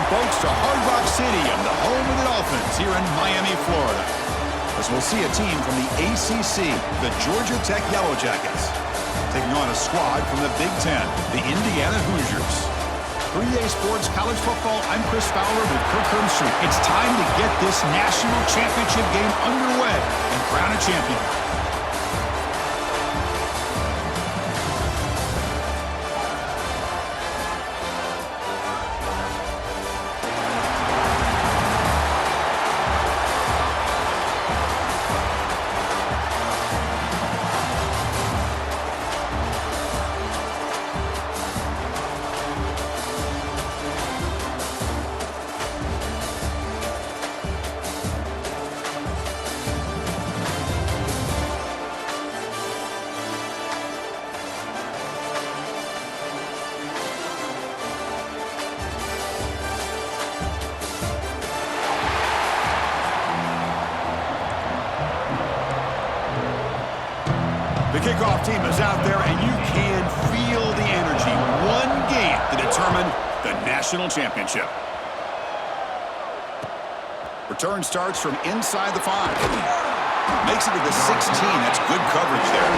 folks, to Hard Rock Stadium, the home of the Dolphins here in Miami, Florida. As we'll see a team from the ACC, the Georgia Tech Yellow Jackets, taking on a squad from the Big Ten, the Indiana Hoosiers. 3A Sports College Football, I'm Chris Fowler with Kirk Herbstreit. It's time to get this national championship game underway and crown a champion. The kickoff team is out there, and you can feel the energy. One game to determine the national championship. Return starts from inside the 5. Makes it to the 16. That's good coverage there.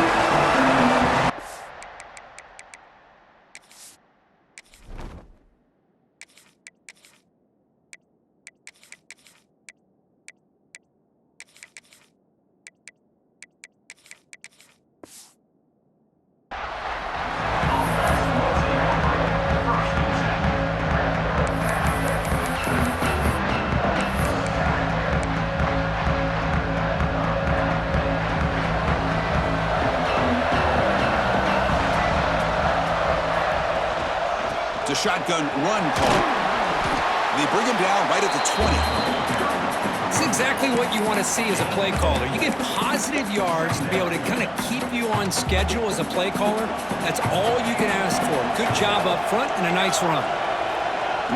A shotgun run call. They bring him down right at the 20. It's exactly what you want to see as a play caller. You get positive yards to be able to kind of keep you on schedule as a play caller. That's all you can ask for. Good job up front and a nice run.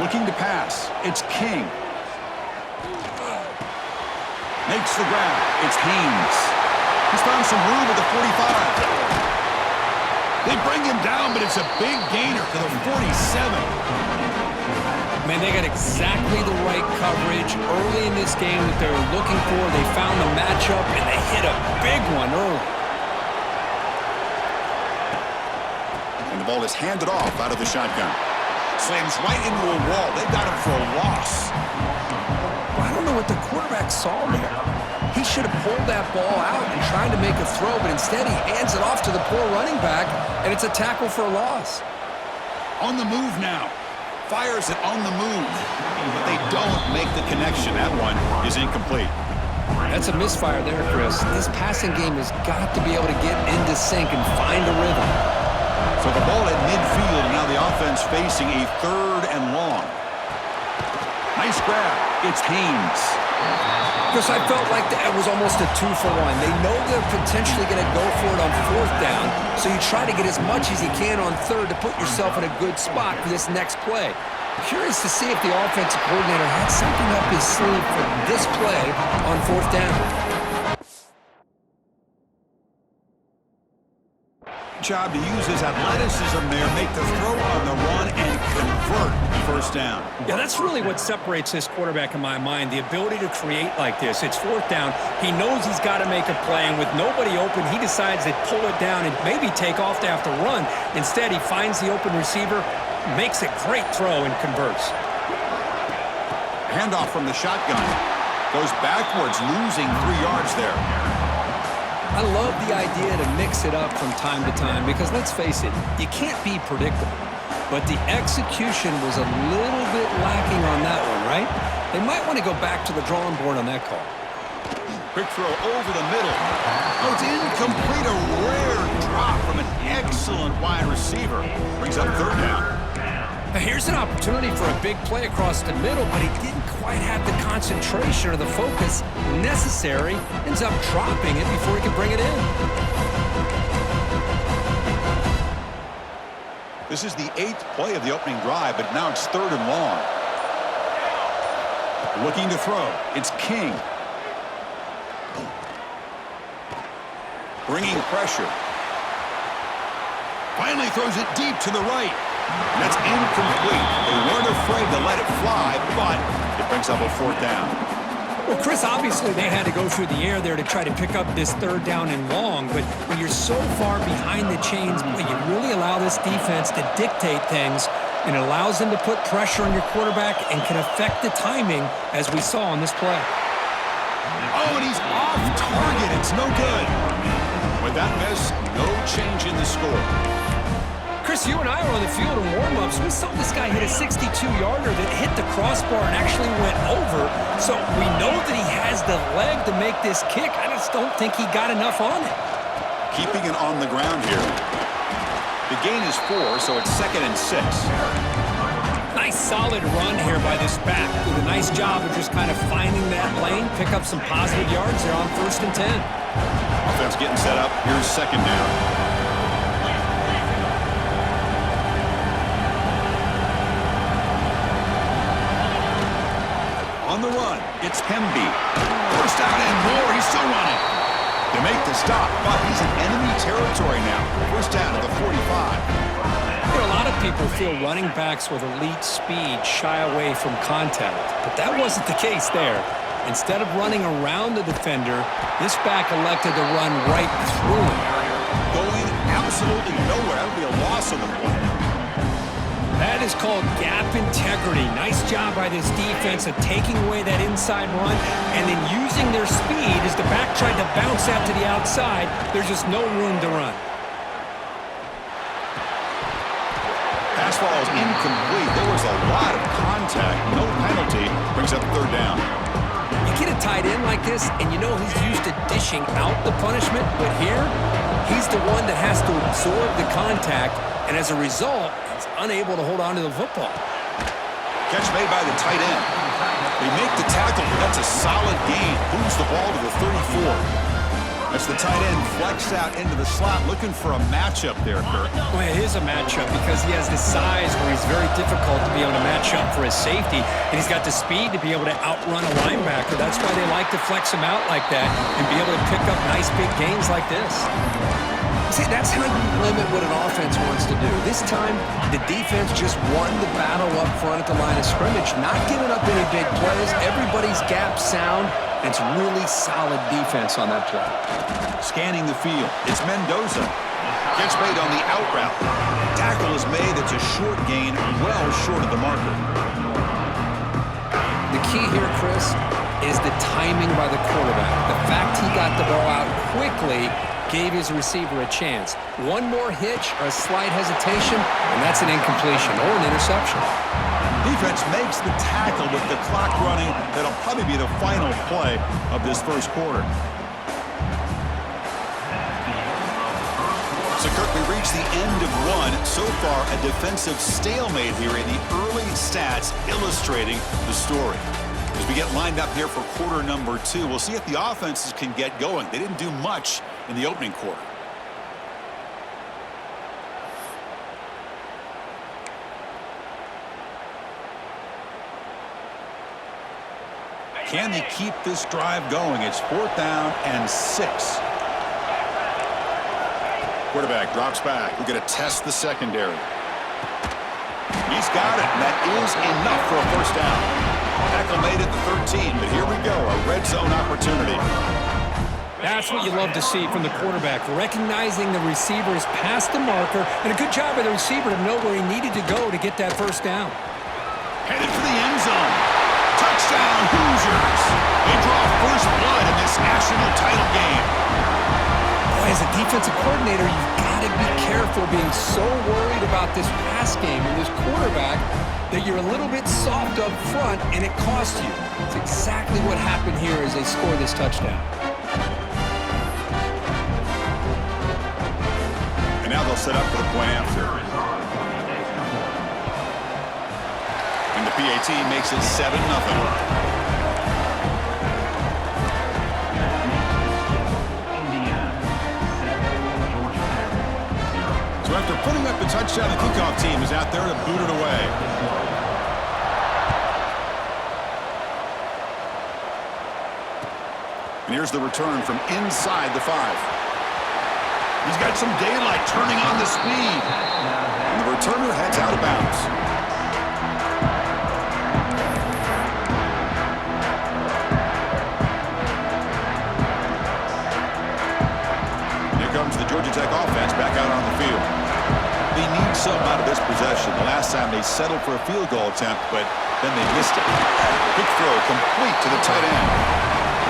Looking to pass. It's King. Makes the grab. It's Haynes. He's found some room at the 45. They bring him down, but it's a big gainer to the 47. Man, they got exactly the right coverage early in this game that they were looking for. They found the matchup, and they hit a big one early. And the ball is handed off out of the shotgun. Slams right into a wall. They got him for a loss. Well, I don't know what the quarterback saw there. He should have pulled that ball out and tried to make a throw, but instead he hands it off to the poor running back, and it's a tackle for a loss. On the move now. Fires it on the move. But they don't make the connection. That one is incomplete. That's a misfire there, Chris. This passing game has got to be able to get into sync and find a rhythm. So the ball at midfield, and now the offense facing a 3rd and long. Nice grab. It's Haynes. Chris, I felt like that was almost a 2-for-1. They know they're potentially going to go for it on 4th down, so you try to get as much as you can on 3rd to put yourself in a good spot for this next play. Curious to see if the offensive coordinator had something up his sleeve for this play on 4th down. Job to use his athleticism there, make the throw on the run, and convert 1st down. Yeah, that's really what separates this quarterback in my mind, the ability to create like this. It's 4th down. He knows he's got to make a play, and with nobody open, he decides to pull it down and maybe take off to have to run. Instead, he finds the open receiver, makes a great throw, and converts. Handoff from the shotgun. Goes backwards, losing 3 yards there. I love the idea to mix it up from time to time because, let's face it, you can't be predictable. But the execution was a little bit lacking on that one, right? They might want to go back to the drawing board on that call. Quick throw over the middle. Oh, it's incomplete. A rare drop from an excellent wide receiver. Brings up 3rd down. Now here's an opportunity for a big play across the middle, but he didn't quite have the concentration or the focus necessary. Ends up dropping it before he can bring it in. This is the 8th play of the opening drive, but now it's 3rd and long. Looking to throw. It's King. Bringing pressure. Finally throws it deep to the right. And that's incomplete. They weren't afraid to let it fly, but it brings up a 4th down. Well, Chris, obviously they had to go through the air there to try to pick up this 3rd down and long, but when you're so far behind the chains, you really allow this defense to dictate things, and it allows them to put pressure on your quarterback and can affect the timing, as we saw on this play. Oh, and he's off target. It's no good. With that miss, no change in the score. Chris, you and I were on the field in warm-ups. We saw this guy hit a 62-yarder that hit the crossbar and actually went over. So we know that he has the leg to make this kick. I just don't think he got enough on it. Keeping it on the ground here. The gain is 4, so it's 2nd and 6. Nice solid run here by this back. Did a nice job of just kind of finding that lane, pick up some positive yards there on 1st and 10. Offense getting set up. Here's 2nd down. On the run, it's Hemby. 1st down and more. He's still running. They make the stop, but he's in enemy territory now. 1st down at the 45. A lot of people feel running backs with elite speed shy away from contact, but that wasn't the case there. Instead of running around the defender, this back elected to run right through him. Going absolutely nowhere. That would be a loss of the play. That is called gap integrity. Nice job by this defense of taking away that inside run and then using their speed as the back tried to bounce out to the outside. There's just no room to run. Pass ball is incomplete. There was a lot of contact. No penalty. Brings up 3rd down. You get a tight end like this, and you know he's used to dishing out the punishment, but here, he's the one that has to absorb the contact, and as a result, he's unable to hold on to the football. Catch made by the tight end. They make the tackle. That's a solid gain. Moves the ball to the 34. As the tight end flexed out into the slot, looking for a matchup there, Kirk. Well, it is a matchup because he has the size where he's very difficult to be able to match up for his safety, and he's got the speed to be able to outrun a linebacker. That's why they like to flex him out like that and be able to pick up nice big gains like this. See, that's how you limit what an offense wants to do. This time, the defense just won the battle up front at the line of scrimmage, not giving up any big plays. Everybody's gap sound. It's really solid defense on that play. Scanning the field, it's Mendoza. Gets made on the out route. Tackle is made. It's a short gain, well short of the marker. The key here, Chris, is the timing by the quarterback. The fact he got the ball out quickly gave his receiver a chance. One more hitch or a slight hesitation, and that's an incompletion or an interception. Defense makes the tackle with the clock running. That'll probably be the final play of this 1st quarter. So, Kirk, we reach the end of 1. So far, a defensive stalemate here in the early stats illustrating the story. As we get lined up here for quarter number 2, we'll see if the offenses can get going. They didn't do much in the opening quarter. Can they keep this drive going? It's 4th down and 6. Quarterback drops back. We're going to test the secondary. He's got it, and that is enough for a 1st down. Tackle made at the 13, but here we go, a red zone opportunity. That's what you love to see from the quarterback, recognizing the receiver is past the marker, and a good job by the receiver to know where he needed to go to get that 1st down. Headed for the end zone. Touchdown, Hoosiers. They draw first blood in this national title game. Boy, as a defensive coordinator, you've got to be careful being so worried about this pass game and this quarterback that you're a little bit soft up front, and it costs you. It's exactly what happened here as they score this touchdown. And now they'll set up for the point after. And the PAT makes it 7-0. So after putting up the touchdown, the kickoff team is out there to boot it away. And here's the return from inside the 5. He's got some daylight turning on the speed. And the returner heads out of bounds. Here comes the Georgia Tech offense back out on the field. They need something out of this possession. The last time they settled for a field goal attempt, but then they missed it. Quick throw complete to the tight end.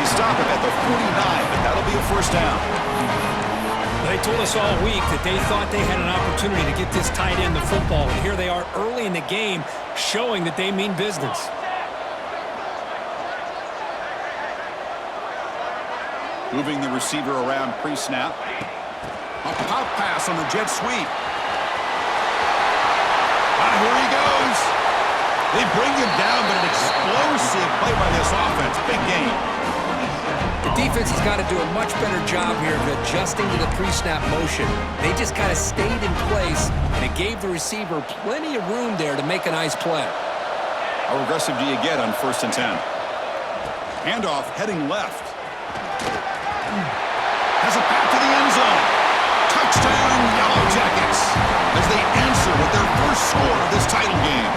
He stopped it at the 49, but that'll be a first down. They told us all week that they thought they had an opportunity to get this tight end the football, and here they are early in the game showing that they mean business. Moving the receiver around pre-snap. A pop pass on the jet sweep. Here he goes. They bring him down, but an explosive play by this offense. Big game. The defense has got to do a much better job here of adjusting to the pre-snap motion. They just kind of stayed in place, and it gave the receiver plenty of room there to make a nice play. How aggressive do you get on 1st and 10? Handoff heading left. Has a pass to the end zone. Touchdown, Yellow Jackets, as they answer with their first score of this title game.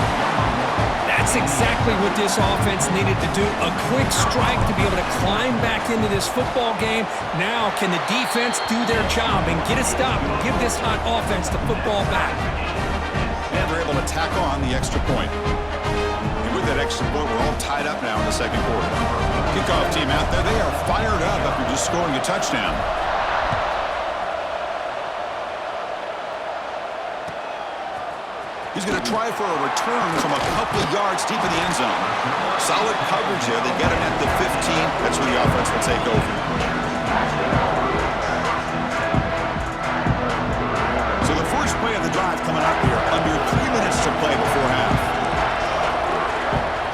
That's exactly what this offense needed to do. A quick strike to be able to climb back into this football game. Now can the defense do their job and get a stop and give this hot offense the football back? And they're able to tack on the extra point. And with that extra point, we're all tied up now in the second quarter. Kickoff team out there, they are fired up after just scoring a touchdown. He's going to try for a return from a couple of yards deep in the end zone. Solid coverage there. They get him at the 15. That's where the offense will take over. So the first play of the drive coming up here. Under 3 minutes to play before half.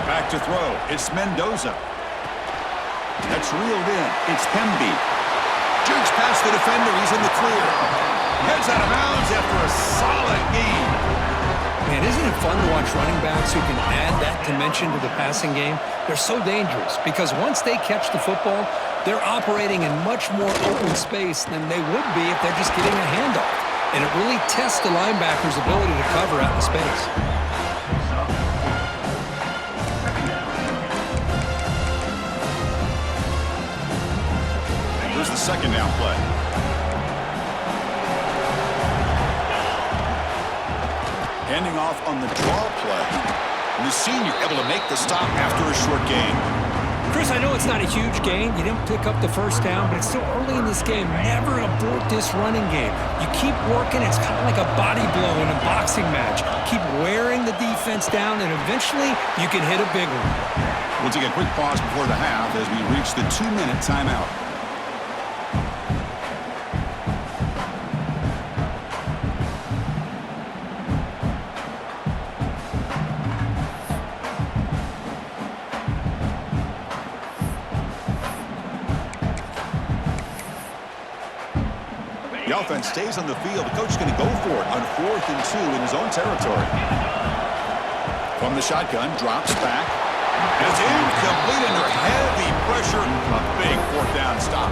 Back to throw. It's Mendoza. That's reeled in. It's Hemby. Jukes past the defender. He's in the clear. Heads out of bounds after a solid gain. Man, isn't it fun to watch running backs who can add that dimension to the passing game? They're so dangerous because once they catch the football, they're operating in much more open space than they would be if they're just getting a handoff. And it really tests the linebacker's ability to cover out in space. Here's the second down play. Handing off on the draw play. And the senior able to make the stop after a short gain. Chris, I know it's not a huge gain. You didn't pick up the first down, but it's still early in this game. Never abort this running game. You keep working. It's kind of like a body blow in a boxing match. Keep wearing the defense down, and eventually you can hit a big one. We'll take a quick pause before the half as we reach the 2-minute timeout. The offense stays on the field. The coach is going to go for it on 4th and 2 in his own territory. From the shotgun, drops back. It's incomplete under heavy pressure. A big 4th down stop.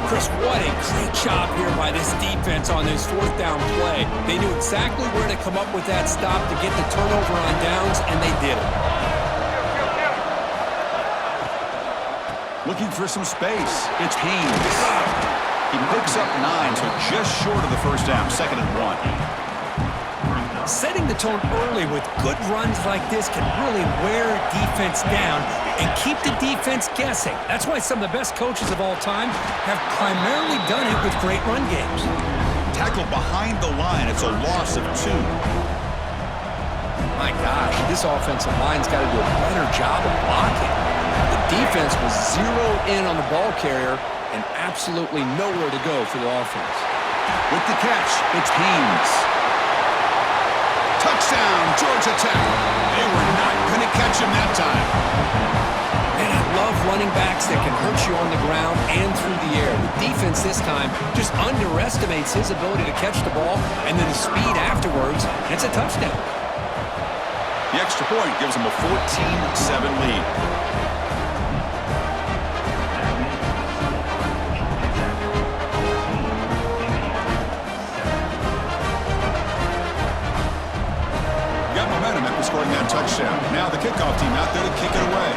Chris, what a great job here by this defense on this 4th down play. They knew exactly where to come up with that stop to get the turnover on downs, and they did it. Looking for some space. It's Haynes. He picks up 9, so just short of the first down, 2nd and 1. Setting the tone early with good runs like this can really wear defense down and keep the defense guessing. That's why some of the best coaches of all time have primarily done it with great run games. Tackle behind the line. It's a loss of 2. My gosh, this offensive line's got to do a better job of blocking. The defense was zeroed in on the ball carrier and absolutely nowhere to go for the offense. With the catch, it's Haynes. Touchdown, Georgia Tech. They were not going to catch him that time. And I love running backs that can hurt you on the ground and through the air. The defense this time just underestimates his ability to catch the ball, and then the speed afterwards, it's a touchdown. The extra point gives them a 14-7 lead. momentum after scoring that touchdown. Now the kickoff team out there to kick it away.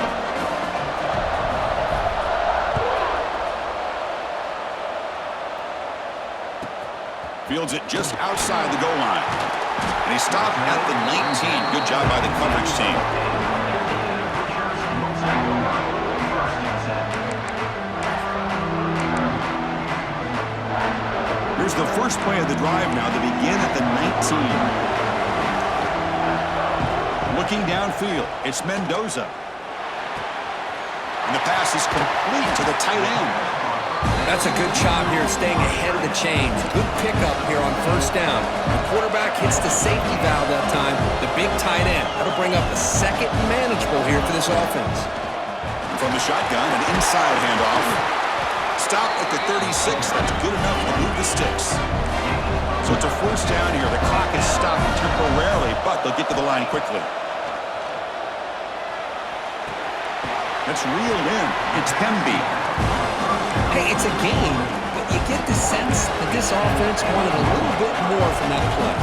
Fields it just outside the goal line. And he stopped at the 19. Good job by the coverage team. Here's the first play of the drive now. They begin at the 19. Looking downfield, it's Mendoza. And the pass is complete to the tight end. That's a good job here, staying ahead of the chains. Good pickup here on first down. The quarterback hits the safety valve that time, the big tight end. That'll bring up a second and manageable here for this offense. From the shotgun, an inside handoff. Stop at the 36. That's good enough to move the sticks. So it's a first down here. The clock is stopped temporarily, but they'll get to the line quickly. That's reeled in. It's Hemby. Hey, it's a game, but you get the sense that this offense wanted a little bit more from that play.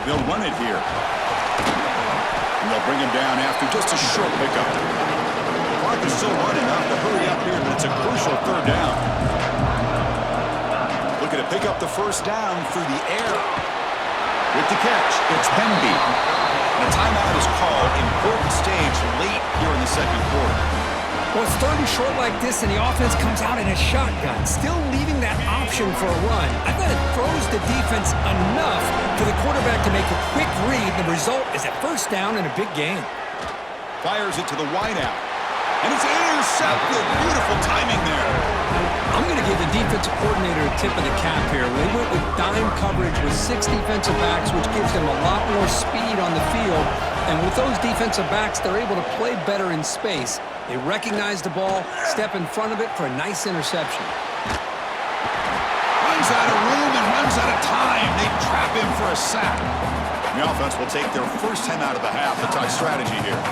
They'll run it here. And they'll bring him down after just a short pickup. The clock is still running enough to hurry up here, but it's a crucial third down. Looking to pick up the first down through the air. With the catch, it's Hemby. And a timeout is called. Important stage late here in the second quarter. Well, it's third and short like this, and the offense comes out in a shotgun, still leaving that option for a run. I thought it throws the defense enough for the quarterback to make a quick read. The result is a first down and a big gain. Fires it to the wideout. And it's intercepted. Beautiful timing there. I'm going to give the defensive coordinator a tip of the cap here. They went with dime coverage with 6 defensive backs, which gives them a lot more speed on the field. And with those defensive backs, they're able to play better in space. They recognize the ball, step in front of it for a nice interception. Runs out of room and runs out of time. They trap him for a sack. The offense will take their first 10 out of the half. The talk strategy here.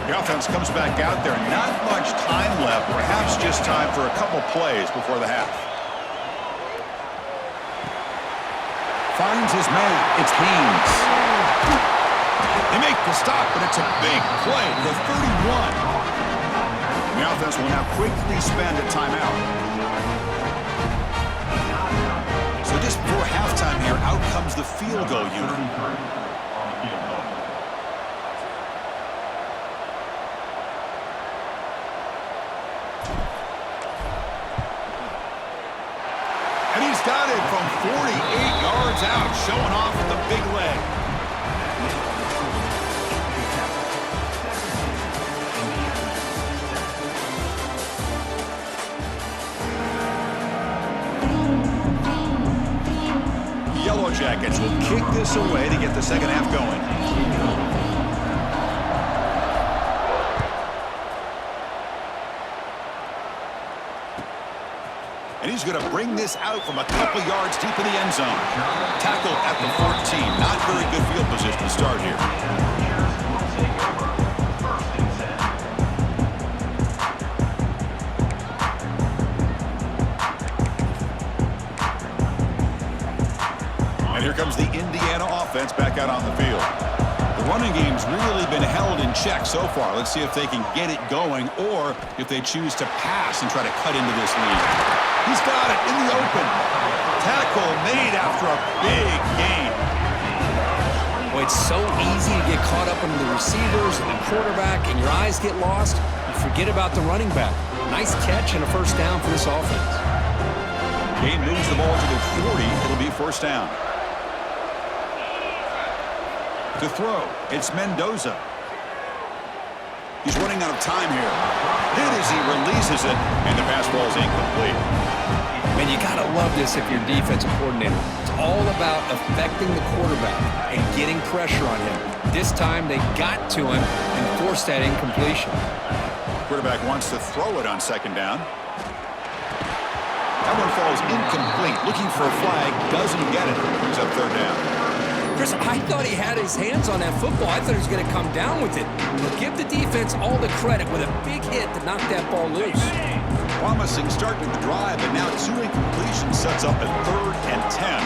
The offense comes back out there. Not much time left. Perhaps just time for a couple plays before the half. Finds his man. It's Haynes. They make the stop, but it's a big play to the 31. The offense will now quickly spend a timeout. So just before halftime here, out comes the field goal unit. And he's got it from 48 yards out, showing off with the big leg. Yellow Jackets will kick this away to get the second half going. And he's going to bring this out from a couple yards deep in the end zone. Tackle at the 14. Not very good field position to start here. Here comes the Indiana offense back out on the field. The running game's really been held in check so far. Let's see if they can get it going or if they choose to pass and try to cut into this lead. He's got it in the open. Tackle made after a big gain. Boy, it's so easy to get caught up into the receivers and the quarterback, and your eyes get lost. You forget about the running back. Nice catch and a first down for this offense. Gain moves the ball to the 40. It'll be first down. To throw, it's Mendoza. He's running out of time here. Hit as he releases it, and the pass ball is incomplete. Man, you gotta love this if you're defensive coordinator. It's all about affecting the quarterback and getting pressure on him. This time, they got to him and forced that incompletion. Quarterback wants to throw it on second down. That one falls incomplete. Looking for a flag, doesn't get it. Brings up third down. Chris, I thought he had his hands on that football. I thought he was going to come down with it. But give the defense all the credit with a big hit to knock that ball loose. Promising start to the drive, but now 2 incompletions sets up a 3rd and 10.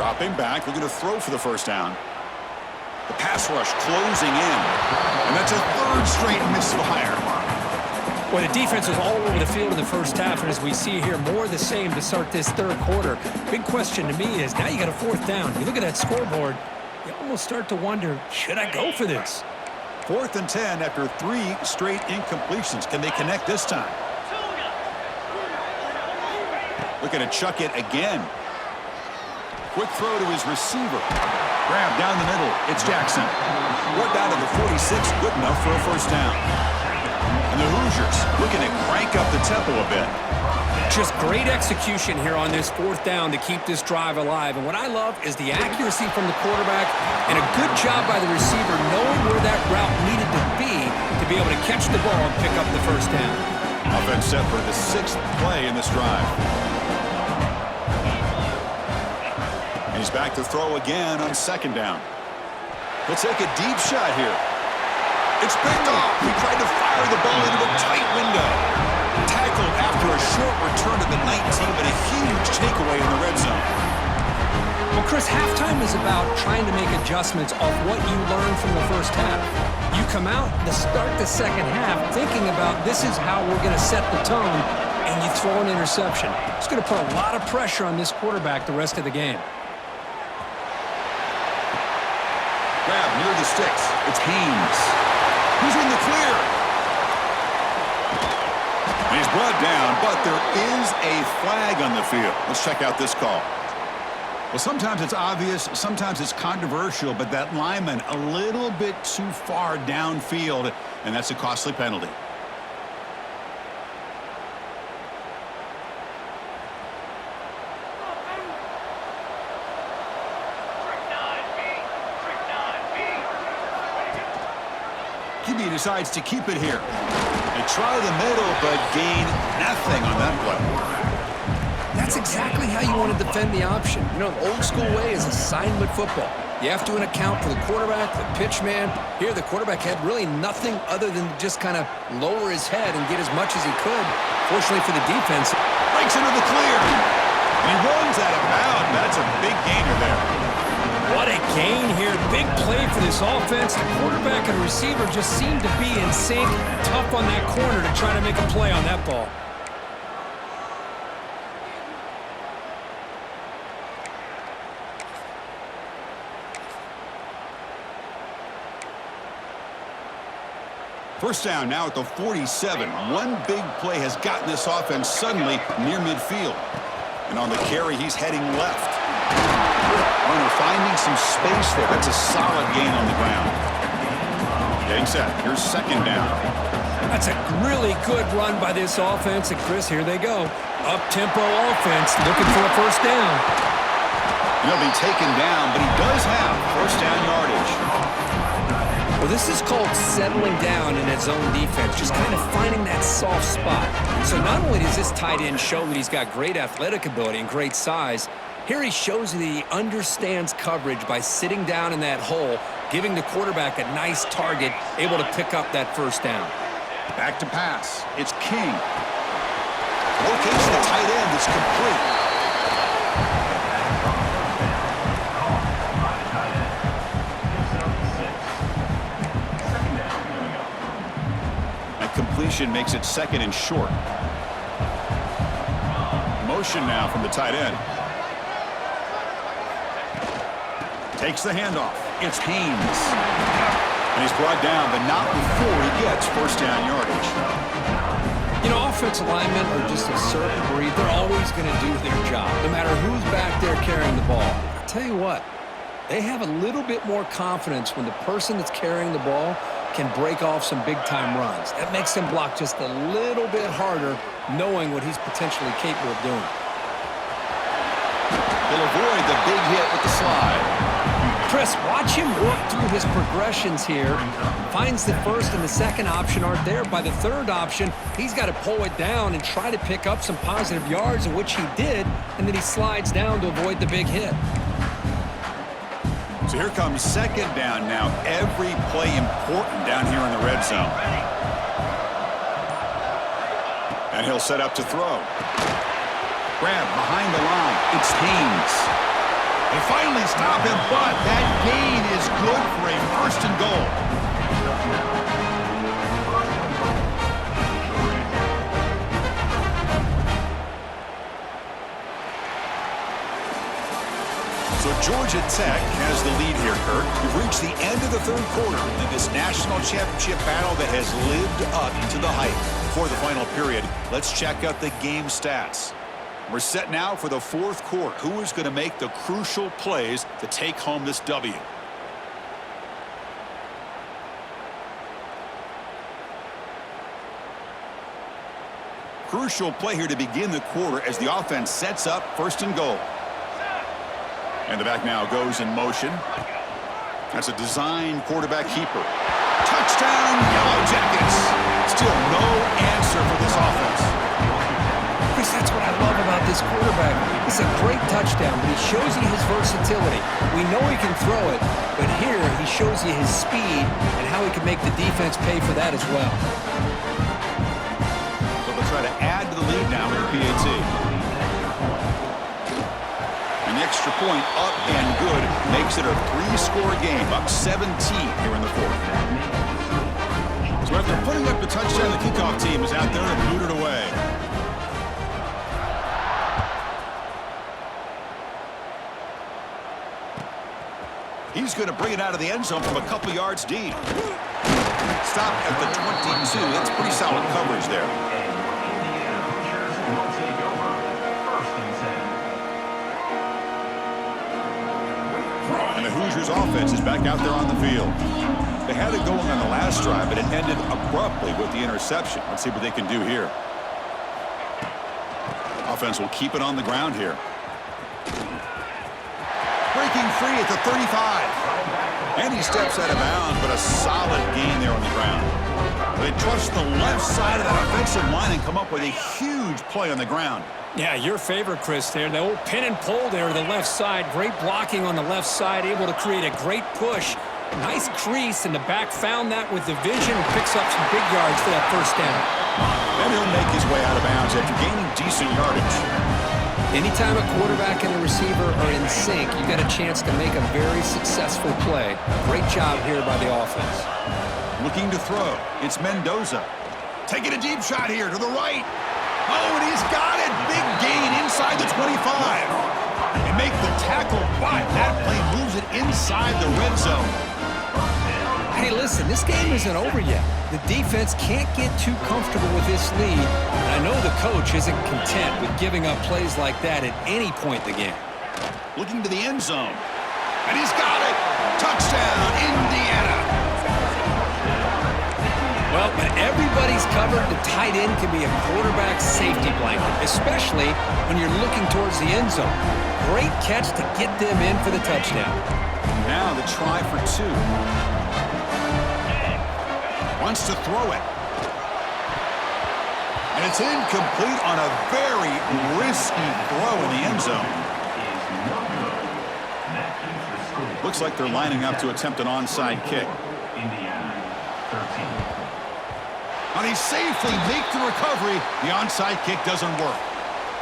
Dropping back, looking to throw for the first down. The pass rush closing in. And that's a third straight misfire. Well, the defense was all over the field in the first half, and as we see here, more of the same to start this third quarter. Big question to me is, now you got a fourth down. You look at that scoreboard, you almost start to wonder, should I go for this? 4th and 10 after 3 straight incompletions. Can they connect this time? Looking to chuck it again. Quick throw to his receiver. Grab down the middle. It's Jackson. One down to the 46. Good enough for a first down. And the Hoosiers looking to crank up the tempo a bit. Just great execution here on this fourth down to keep this drive alive. And what I love is the accuracy from the quarterback and a good job by the receiver knowing where that route needed to be able to catch the ball and pick up the first down. Offense set for the 6th play in this drive. And he's back to throw again on 2nd down. He'll take a deep shot here. It's picked off. He tried to fire the ball into a tight window. Tackled after a short return to the 19, but a huge takeaway in the red zone. Well, Chris, halftime is about trying to make adjustments off what you learned from the first half. You come out to start the second half thinking about this is how we're going to set the tone, and you throw an interception. It's going to put a lot of pressure on this quarterback the rest of the game. Grab near the sticks. It's Haynes. He's in the clear. And he's brought down, but there is a flag on the field. Let's check out this call. Well, sometimes it's obvious, sometimes it's controversial, but that lineman a little bit too far downfield, and that's a costly penalty. QB decides to keep it here. They try the middle, but gain nothing on that play. That's exactly how you want to defend the option. You know, the old school way is assignment football. You have to account for the quarterback, the pitch man. Here, the quarterback had really nothing other than just kind of lower his head and get as much as he could. Fortunately for the defense, breaks into the clear. And he runs out of bounds. That's a big gainer there. What a gain here. Big play for this offense. The quarterback and receiver just seem to be in sync. Tough on that corner to try to make a play on that ball. First down now at the 47. One big play has gotten this offense suddenly near midfield. And on the carry, he's heading left. Runner finding some space there. That's a solid gain on the ground. Getting set. Here's 2nd down. That's a really good run by this offense. And Chris, here they go. Up-tempo offense looking for a first down. He'll be taken down, but he does have first down yardage. well, this is called settling down in his own defense, just kind of finding that soft spot. So not only does this tight end show that he's got great athletic ability and great size, here he shows that he understands coverage by sitting down in that hole, giving the quarterback a nice target, able to pick up that first down. Back to pass. It's King. Locates the tight end. It's complete. That completion makes it 2nd and short. Motion now from the tight end. Takes the handoff. It's Haynes. And he's brought down, but not before he gets first down yardage. You know, offensive linemen are just a certain breed. They're always going to do their job, no matter who's back there carrying the ball. I'll tell you what, they have a little bit more confidence when the person that's carrying the ball can break off some big-time runs. That makes them block just a little bit harder, knowing what he's potentially capable of doing. He'll avoid the big hit with the slide. Chris, watch him work through his progressions here. Finds the first and the second option aren't there. By the third option, he's got to pull it down and try to pick up some positive yards, which he did, and then he slides down to avoid the big hit. So here comes second down now. Every play important down here in the red zone. And he'll set up to throw. Grab behind the line. It's Haynes. They finally stop him, but that gain is good for a first and goal. So Georgia Tech has the lead here, Kurt. We've reached the end of the third quarter in this national championship battle that has lived up to the hype. Before the final period, let's check out the game stats. We're set now for the fourth quarter. Who is going to make the crucial plays to take home this W? Crucial play here to begin the quarter as the offense sets up first and goal. And the back now goes in motion. That's a design quarterback keeper. Touchdown, Yellow Jackets. Still no answer for this offense. Chris, that's what I love about this quarterback. It's a great touchdown, but he shows you his versatility. We know he can throw it, but here he shows you his speed and how he can make the defense pay for that as well. So they'll try to add to the lead now with the PAT. An extra point up and good makes it a three-score game, up 17 here in the fourth. So after putting up the touchdown, the kickoff team is out there to boot it away. He's going to bring it out of the end zone from a couple yards deep. Stop at the 22. That's pretty solid coverage there. And the Hoosiers offense is back out there on the field. They had it going on the last drive, but it ended abruptly with the interception. Let's see what they can do here. Offense will keep it on the ground here. Breaking free at the 35. And he steps out of bounds, but a solid gain there on the ground. They trust the left side of that offensive line and come up with a huge play on the ground. Yeah, your favorite, Chris, there. The old pin and pull there to the left side. Great blocking on the left side, able to create a great push. Nice crease, and the back found that with the vision and picks up some big yards for that first down. Then he'll make his way out of bounds after gaining decent yardage. Anytime a quarterback and a receiver are in sync, you got a chance to make a very successful play. Great job here by the offense. Looking to throw. It's Mendoza. Taking a deep shot here to the right. Oh, and he's got it. Big gain inside the 25. And make the tackle, but that play moves it inside the red zone. Hey, listen, this game isn't over yet. The defense can't get too comfortable with this lead, and I know the coach isn't content with giving up plays like that at any point in the game. Looking to the end zone. And he's got it. Touchdown, Indiana. Well, when everybody's covered, the tight end can be a quarterback safety blanket, especially when you're looking towards the end zone. Great catch to get them in for the touchdown. Now the try for two. Wants to throw it. And it's incomplete on a very risky throw in the end zone. Looks like they're lining up to attempt an onside kick. And he safely makes the recovery. The onside kick doesn't work.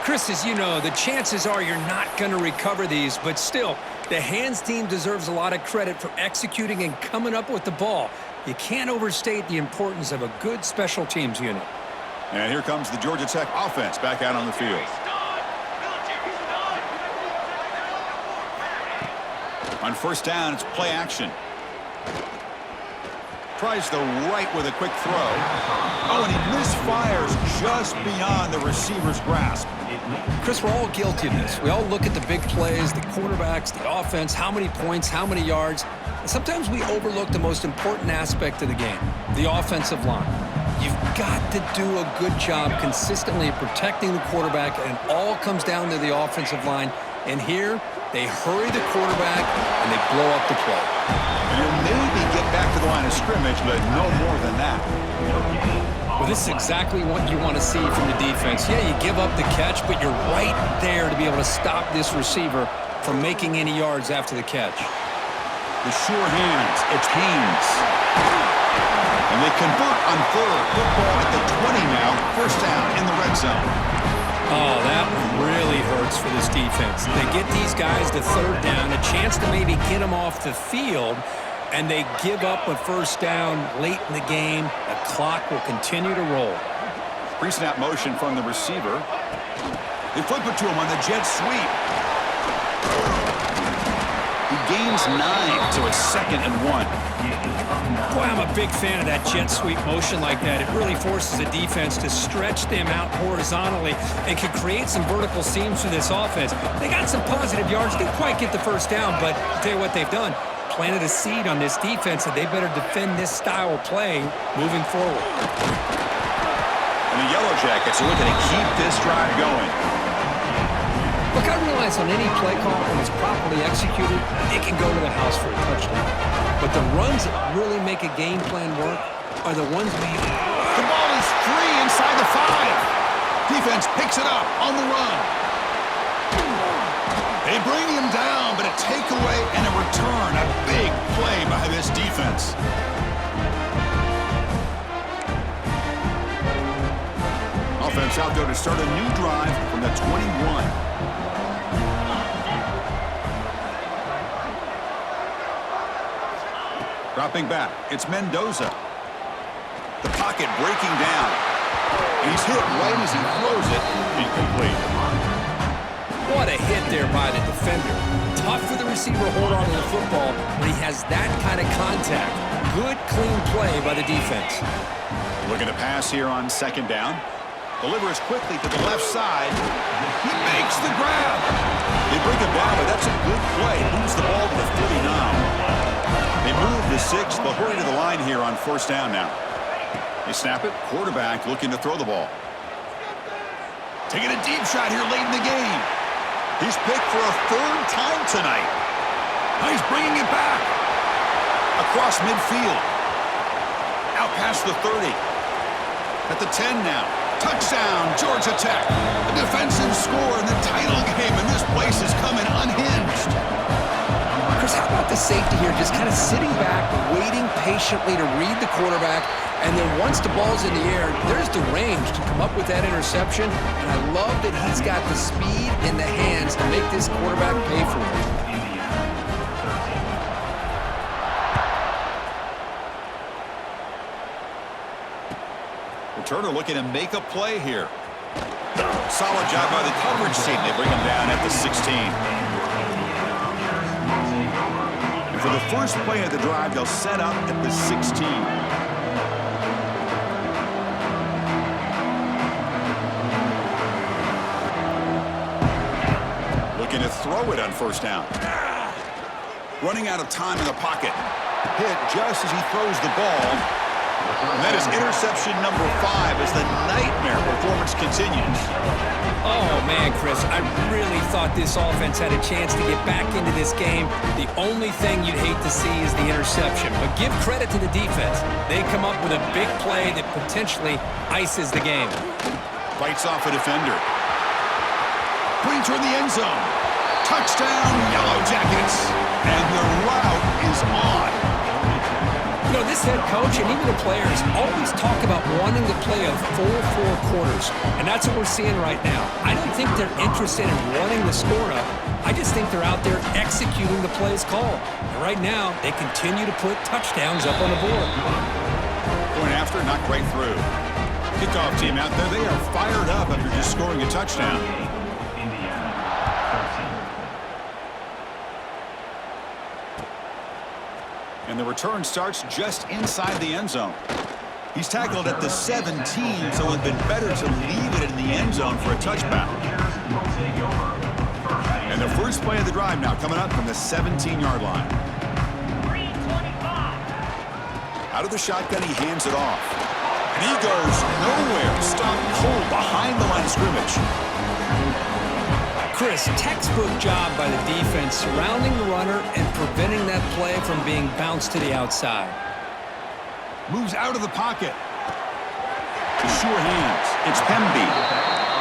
Chris, as you know, the chances are you're not going to recover these, but still, the hands team deserves a lot of credit for executing and coming up with the ball. You can't overstate the importance of a good special teams unit. And here comes the Georgia Tech offense back out on the field. On first down, it's play action. Tries the right with a quick throw. Oh, and he misfires just beyond the receiver's grasp. Chris, we're all guilty of this. We all look at the big plays, the quarterbacks, the offense, how many points, how many yards. And sometimes we overlook the most important aspect of the game, the offensive line. You've got to do a good job consistently protecting the quarterback, and it all comes down to the offensive line. And here, they hurry the quarterback, and they blow up the play. And he'll maybe get back to the line of scrimmage, but no more than that. Well, this is exactly what you want to see from the defense. Yeah, you give up the catch, but you're right there to be able to stop this receiver from making any yards after the catch. The sure hands, it's Haynes. And they convert on third. Football at the 20 now, first down in the red zone. Oh, that one really hurts for this defense. They get these guys to third down, a chance to maybe get them off the field, and they give up a first down late in the game. The clock will continue to roll. Pre-snap motion from the receiver. They flip it to him on the jet sweep. He gains 9, so it's 2nd and 1. Boy, I'm a big fan of that jet sweep motion like that. It really forces a defense to stretch them out horizontally and can create some vertical seams for this offense. They got some positive yards. Didn't quite get the first down, but I'll tell you what they've done. Planted a seed on this defense, and they better defend this style of play moving forward. And the Yellow Jackets are looking to keep this drive going. Look, I realize on any play call, when it's properly executed, it can go to the house for a touchdown. But the runs that really make a game plan work are the ones where The ball is free inside the 5. Defense picks it up on the run. They bring him down, but a takeaway and a return. A big play by this defense. Offense out there to start a new drive from the 21. Dropping back, it's Mendoza. The pocket breaking down. He's hit right as he throws it. Incomplete. What a hit there by the defender. Tough for the receiver to hold on to the football when he has that kind of contact. Good, clean play by the defense. Looking to pass here on 2nd down. Delivers quickly to the left side. He makes the grab. They bring him down, but that's a good play. Moves the ball to the 49. They move the 6. They'll hurry to the line here on 1st down now. They snap it. Quarterback looking to throw the ball. Taking a deep shot here late in the game. He's picked for a 3rd time tonight. Now he's bringing it back. Across midfield. Out past the 30. At the 10 now. Touchdown, Georgia Tech. A defensive score in the title game, and this place is coming unhinged. Chris, how about the safety here? Just kind of sitting back, waiting patiently to read the quarterback, and then once the ball's in the air, there's the range to come up with that interception, and I love that he's got the speed and the hands to make this quarterback pay for it. Returner looking to make a play here. Solid job by the coverage team. They bring him down at the 16. And for the first play of the drive, they'll set up at the 16. Looking to throw it on 1st down. Running out of time in the pocket. Hit just as he throws the ball. And that is interception number 5 as the nightmare performance continues. Oh, man, Chris, I really thought this offense had a chance to get back into this game. The only thing you'd hate to see is the interception. But give credit to the defense. They come up with a big play that potentially ices the game. Bites off a defender. Putting toward the end zone. Touchdown, Yellow Jackets. And the route is on. You know, this head coach and even the players always talk about wanting to play a full 4 quarters, and that's what we're seeing right now. I don't think they're interested in running the score up. I just think they're out there executing the plays called. And right now, they continue to put touchdowns up on the board. Going after, knocked right through. Kickoff team out there, they are fired up after just scoring a touchdown. And the return starts just inside the end zone. He's tackled at the 17, so it would have been better to leave it in the end zone for a touchback. And the first play of the drive now coming up from the 17-yard line. Out of the shotgun, he hands it off. And he goes nowhere. Stopped cold behind the line of scrimmage. Chris, textbook job by the defense surrounding the runner and preventing that play from being bounced to the outside. Moves out of the pocket. To sure hands. It's Pemby.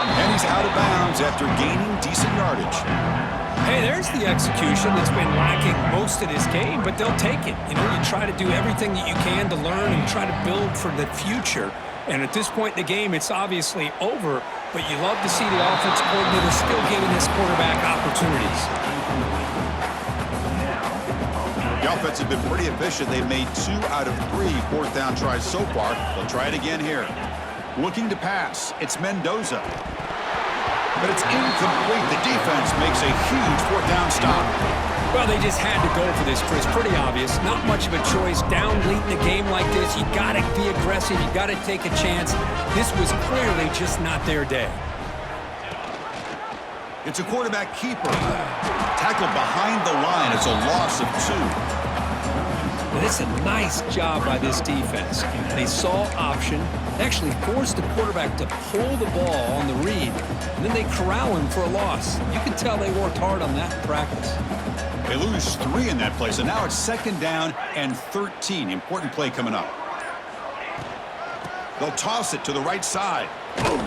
And he's out of bounds after gaining decent yardage. Hey, there's the execution that's been lacking most of this game, but they'll take it. You know, you try to do everything that you can to learn and try to build for the future. And at this point in the game, it's obviously over, but you love to see the offensive coordinator still giving his quarterback opportunities. The offense has been pretty efficient. They've made 2 out of 3 fourth down tries so far. They'll try it again here. Looking to pass, it's Mendoza. But it's incomplete. The defense makes a huge fourth down stop. Well, they just had to go for this, Chris. Pretty obvious. Not much of a choice. Down late in a game like this, you got to be aggressive. You got to take a chance. This was clearly just not their day. It's a quarterback keeper. Tackled behind the line. It's a loss of 2. And it's a nice job by this defense. They saw option, actually forced the quarterback to pull the ball on the read, and then they corral him for a loss. You can tell they worked hard on that in practice. They lose 3 in that play, so now it's 2nd down and 13. Important play coming up. They'll toss it to the right side. Boom.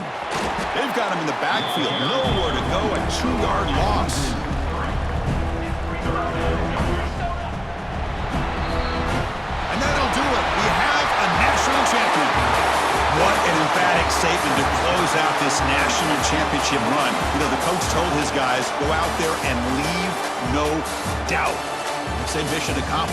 They've got him in the backfield. Nowhere to go, a 2-yard loss. And that'll do it. We have a national champion. What an emphatic statement to close out this national championship run. You know, the coach told his guys, go out there and leave no doubt. He said mission accomplished.